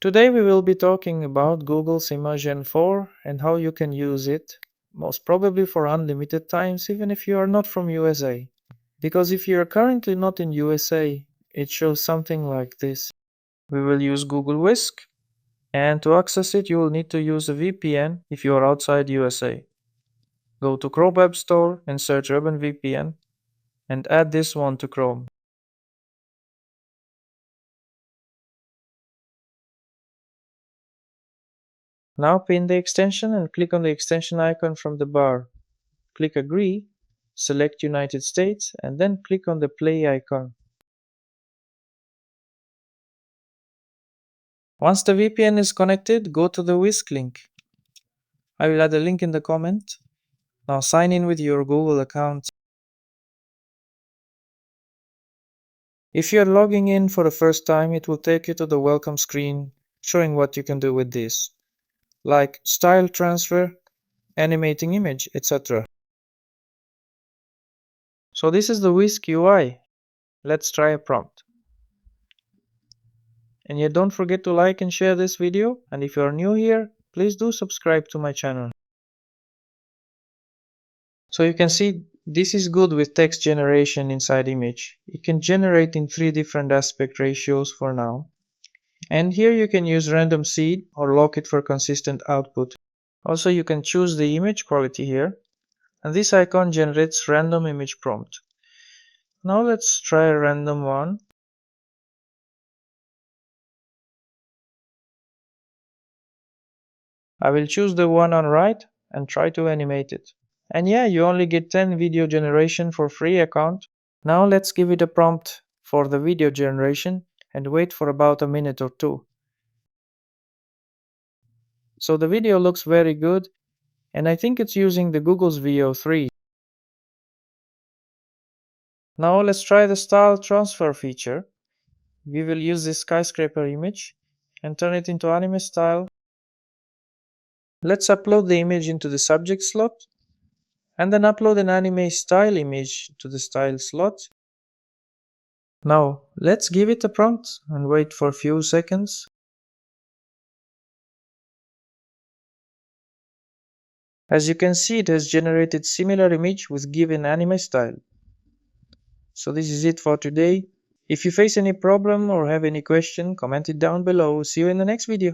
Today we will be talking about Google's Imagen 4 and how you can use it, most probably for unlimited times even if you are not from USA. Because if you are currently not in USA, it shows something like this. We will use Google Whisk, and to access it you will need to use a VPN if you are outside USA. Go to Chrome Web Store and search Urban VPN and add this one to Chrome. Now pin the extension and click on the extension icon from the bar. Click Agree, select United States, and then click on the play icon. Once the VPN is connected, go to the Whisk link. I will add a link in the comment. Now sign in with your Google account. If you are logging in for the first time, it will take you to the welcome screen showing what you can do with this, like style transfer, animating image, etc. So this is the Whisk UI. Let's try a prompt. And yet don't forget to like and share this video, and if you are new here, please do subscribe to my channel. So you can see this is good with text generation inside image. It can generate in 3 different aspect ratios for now. And here you can use random seed or lock it for consistent output. Also you can choose the image quality here, and this icon generates random image prompt. Now let's try a random one. I will choose the one on right and try to animate it. And yeah, you only get 10 video generation for free account. Now let's give it a prompt for the video generation and wait for about a minute or two. So the video looks very good, and I think it's using the Google's VO3. Now let's try the style transfer feature. We will use this skyscraper image and turn it into anime style. Let's upload the image into the subject slot and then upload an anime style image to the style slot. Now let's give it a prompt and wait for a few seconds. As you can see, it has generated similar image with given anime style. So this is it for today. If you face any problem or have any question, comment it down below. See you in the next video.